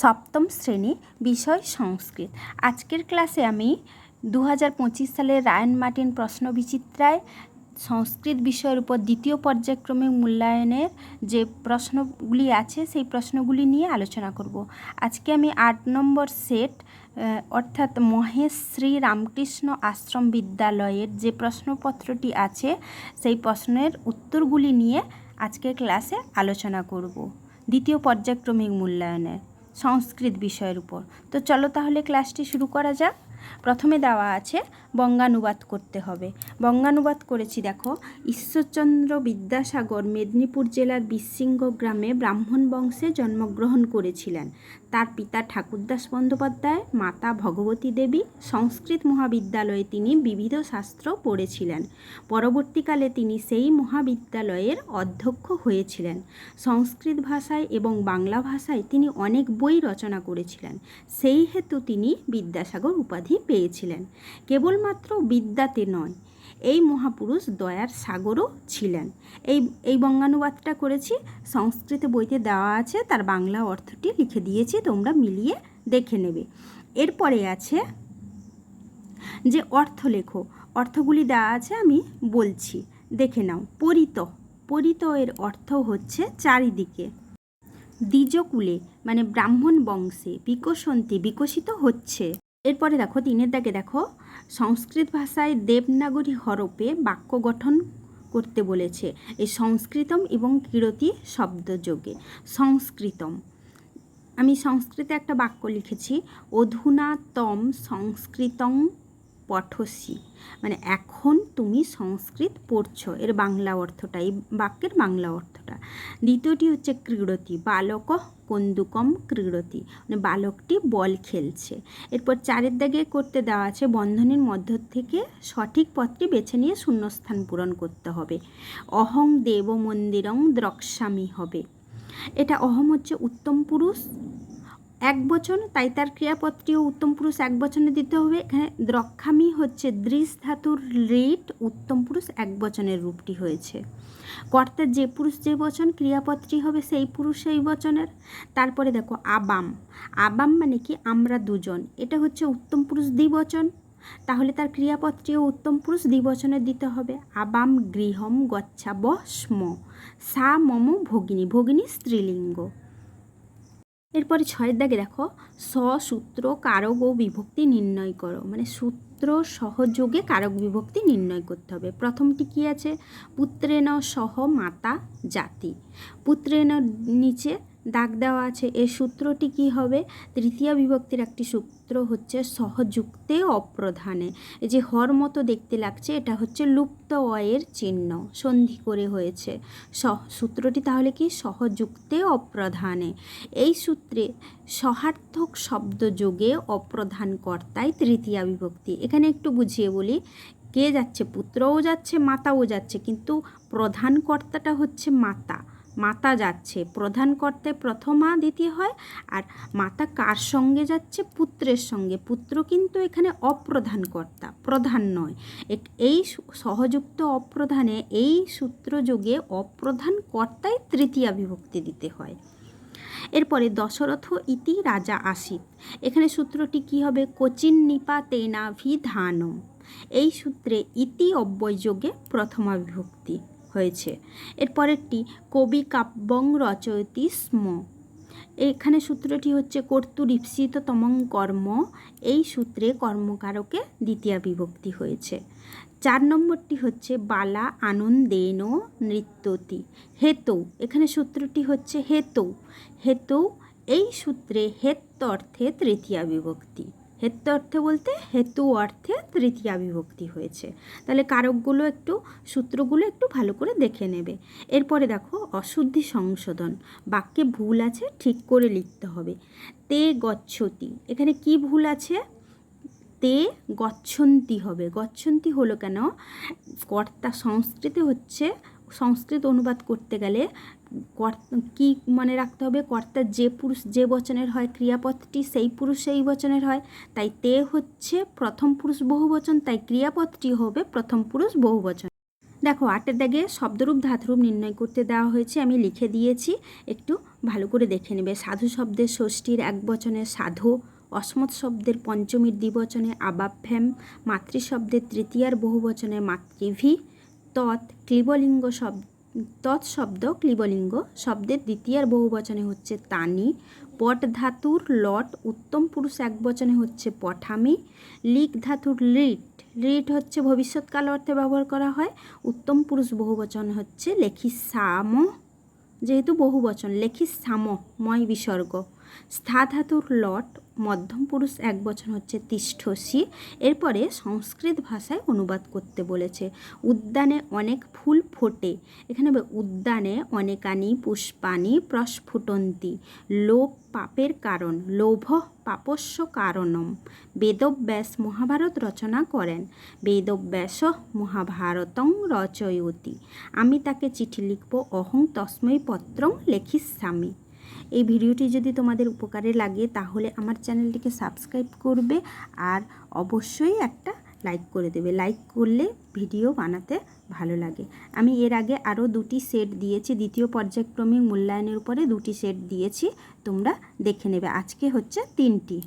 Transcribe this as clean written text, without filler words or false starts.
সপ্তম শ্রেণী, বিষয় সংস্কৃত। আজকের ক্লাসে আমি 2025 সালের রায়ান মার্টিন প্রশ্নবিচিত্রায় সংস্কৃত বিষয়ের উপর দ্বিতীয় পর্যায়ক্রমিক মূল্যায়নের যে প্রশ্নগুলি আছে সেই প্রশ্নগুলি নিয়ে আলোচনা করব। আজকে আমি 8 নম্বর সেট অর্থাৎ মহেশ শ্রী রামকৃষ্ণ আশ্রম বিদ্যালয়ের যে প্রশ্নপত্রটি আছে সেই প্রশ্নের উত্তরগুলি নিয়ে আজকের ক্লাসে আলোচনা করব দ্বিতীয় পর্যায়ক্রমিক মূল্যায়নের সংস্কৃত বিষয়ের উপর। তো চলো তাহলে ক্লাসটি শুরু করা যাক। প্রথমে দেওয়া আছে বঙ্গানুবাদ করতে হবে। বঙ্গানুবাদ করেছি, দেখো। ঈশ্বরচন্দ্র বিদ্যাসাগর মেদিনীপুর জেলার বিসিংহ গ্রামে ব্রাহ্মণ বংশে জন্মগ্রহণ করেছিলেন। তার পিতা ঠাকুরদাস বন্দ্যোপাধ্যায়, মাতা ভগবতী দেবী। সংস্কৃত মহাবিদ্যালয়ে তিনি বিবিধ শাস্ত্র পড়েছিলেন। পরবর্তীকালে তিনি সেই মহাবিদ্যালয়ের অধ্যক্ষ হয়েছিলেন। সংস্কৃত ভাষায় এবং বাংলা ভাষায় তিনি অনেক বই রচনা করেছিলেন। সেই হেতু তিনি বিদ্যাসাগর উপাধি পেয়েছিলেন। কেবলমাত্র বিদ্যাতে নয়, এই মহাপুরুষ দয়ার সাগরও ছিলেন। এই বঙ্গানুবাদটা করেছি, সংস্কৃত বইতে দেওয়া আছে, তার বাংলা অর্থটি লিখে দিয়েছি, তোমরা মিলিয়ে দেখে নেবে। এরপরে আছে যে অর্থ লেখো, অর্থগুলি দেওয়া আছে, আমি বলছি, দেখে নাও। পরিত, পরিত এর অর্থ হচ্ছে চারিদিকে। দ্বিজকুলে মানে ব্রাহ্মণ বংশে। বিকশন্তি বিকশিত হচ্ছে। এরপরে দেখো 3 দাগে দেখো, সংস্কৃত ভাষায় দেবনাগরী হরফে বাক্য গঠন করতে বলেছে। এই সংস্কৃতম এবং কিরতি শব্দযোগে। সংস্কৃতম, আমি সংস্কৃতে একটা বাক্য লিখেছি, অধুনা তম সংস্কৃতং পঠসি, মানে এখন তুমি সংস্কৃত পড়ছো, এর বাংলা অর্থটা, এই বাক্যের বাংলা অর্থটা। দ্বিতীয়টি হচ্ছে ক্রীড়তি, বালক কন্দুকম ক্রীড়তি, মানে বালকটি বল খেলছে। এরপর 4 দাগে করতে দেওয়া আছে, বন্ধনীর মধ্য থেকে সঠিক পদটি বেছে নিয়ে শূন্যস্থান পূরণ করতে হবে। অহং দেব মন্দিরং দ্রক্ষ্যামি হবে। এটা অহম হচ্ছে উত্তম পুরুষ এক বচন, তাই তার ক্রিয়াপদটিও উত্তম পুরুষ এক বচনে দিতে হবে। এখানে দ্রক্ষ্যামি হচ্ছে দৃশ ধাতুর রিট, উত্তম পুরুষ এক বচনের রূপটি হয়েছে। কর্তার যে পুরুষ যে বচন, ক্রিয়াপদটি হবে সেই পুরুষ সেই বচনের। তারপরে দেখো আবাম, আবাম মানে কি আমরা দুজন, এটা হচ্ছে উত্তম পুরুষ দ্বিবচন, তাহলে তার ক্রিয়াপদটিও উত্তম পুরুষ দ্বিবচনের দিতে হবে। আবাম গৃহম গচ্ছাব স্ম, সা মম ভগিনী, ভগিনী স্ত্রীলিঙ্গ। এরপরে 6 দাগে দেখো, সূত্র কারক ও বিভক্তি নির্ণয় করো, মানে সূত্র সহযোগে কারক বিভক্তি নির্ণয় করতে হবে। প্রথমটি কি আছে, পুত্রেণ সহ মাতা জাতি। পুত্রেণ নিচে দাগ দেওয়া আছে, এর সূত্রটি কি হবে, তৃতীয়া বিভক্তির একটি সূত্র হচ্ছে সহযুক্তে অপ্রধানে। এই যে হর মতো দেখতে লাগছে, এটা হচ্ছে লুপ্ত অয়ের চিহ্ন, সন্ধি করে হয়েছে। সূত্রটি তাহলে কি, সহযুক্তে অপ্রধানে। এই সূত্রে সহার্থক শব্দ যোগে অপ্রধান কর্তায় তৃতীয়া বিভক্তি। এখানে একটু বুঝিয়ে বলি, কে যাচ্ছে, পুত্রও যাচ্ছে মাতাও যাচ্ছে, কিন্তু প্রধান কর্তাটা হচ্ছে মাতা। মাতা যাচ্ছে, প্রধান কর্তায় প্রথমা দ্বিতীয় হয়, আর মাতা কার সঙ্গে যাচ্ছে, পুত্রের সঙ্গে। পুত্র কিন্তু এখানে অপ্রধান কর্তা, প্রধান নয়। এই সহযুক্ত অপ্রধানে এই সূত্রযোগে অপ্রধান কর্তায় তৃতীয়া বিভক্তি দিতে হয়। এরপরে দশরথ ইতি রাজা আসিত, এখানে সূত্রটি কি হবে, কোচিন নিপা তেনাভিধানম। এই সূত্রে ইতি অব্যয়যোগে প্রথমা বিভক্তি হয়েছে। এরপরেরটি কবি কাব্যং রচয়তি স্ম, এখানে সূত্রটি হচ্ছে কর্তুরীপ্সিত তমং কর্ম, এই সূত্রে কর্মকারকে দ্বিতীয়া বিভক্তি হয়েছে। 4 নম্বরটি হচ্ছে বালা আনন্দেন নৃত্যতি হেতু, এখানে সূত্রটি হচ্ছে হেতু। হেতু, এই সূত্রে হেত্য অর্থে তৃতীয়া বিভক্তি। হেত্য অর্থে বলতে হেতু অর্থে তৃতীয়া বিভক্তি হয়েছে। তাহলে কারকগুলো একটু, সূত্রগুলো একটু ভালো করে দেখে নেবে। এরপরে দেখো অশুদ্ধি সংশোধন, বাক্যে ভুল আছে ঠিক করে লিখতে হবে। তে গচ্ছতি, এখানে কি ভুল আছে, তে গচ্ছন্তি হবে। গচ্ছন্তি হলো কেন, কর্তা সংস্কৃতে হচ্ছে, সংস্কৃত অনুবাদ করতে গেলে কি মনে রাখতে হবে, কর্তা যে পুরুষ যে বচনের হয়, ক্রিয়াপদটি সেই পুরুষ সেই বচনের হয়, তাই তে হচ্ছে প্রথম পুরুষ বহুবচন, তাই ক্রিয়াপদটি হবে প্রথম পুরুষ বহুবচন। দেখো 8-এর দাগে শব্দরূপ ধাতুরূপ নির্ণয় করতে দেওয়া হয়েছে, আমি লিখে দিয়েছি, একটু ভালো করে দেখে নেবে। সাধু শব্দের ষষ্ঠীর একবচনে সাধু, অসমত শব্দের পঞ্চমীর দ্বিবচনে আবাভ্যাম, মাতৃ শব্দের তৃতীয়ার বহুবচনে মাতৃভি, ক্লীবলিঙ্গ তৎশব্দ ক্লীবলিঙ্গ শব্দের দ্বিতীয়ার বহুবচনে হচ্ছে তানি, পট ধাতুর লট উত্তম পুরুষ একবচনে হচ্ছে পঠামি, লিক ধাতুর লিট হচ্ছে ভবিষ্যৎকাল অর্থে ব্যবহার করা হয়, উত্তম পুরুষ বহুবচন হচ্ছে লেখিসাম, যেহেতু বহুবচন লেখিসাম ময় বিসর্গ, স্থা ধাতুর লট মধ্যম পুরুষ একবচন হচ্ছে তিষ্ঠসি। এরপরে সংস্কৃত ভাষায় অনুবাদ করতে বলেছে। উদ্যানে অনেক ফুল ফোটে, এখানে উদ্যানে অনেকানি পুষ্পানি প্রস্ফুটন্তি, লোভ পাপের কারণ, লোভ পাপস্য কারণম। বেদব্যাস মহাভারত রচনা করেন, বেদব্যাস মহাভারতং রচয়তি। আমি তাকে চিঠি লিখব, অহং তস্मै পত্রং লেখিষ্যামি। এই ভিডিওটি যদি তোমাদের উপকারে লাগে তাহলে আমার চ্যানেলটিকে সাবস্ক্রাইব করবে আর অবশ্যই একটা লাইক করে দেবে। লাইক করলে ভিডিও বানাতে ভালো লাগে। আমি এর আগে আরও 2টি সেট দিয়েছি, দ্বিতীয় পর্যায়ক্রমিক মূল্যায়নের উপরে 2টি সেট দিয়েছি, তোমরা দেখে নেবে। আজকে হচ্ছে 3টি।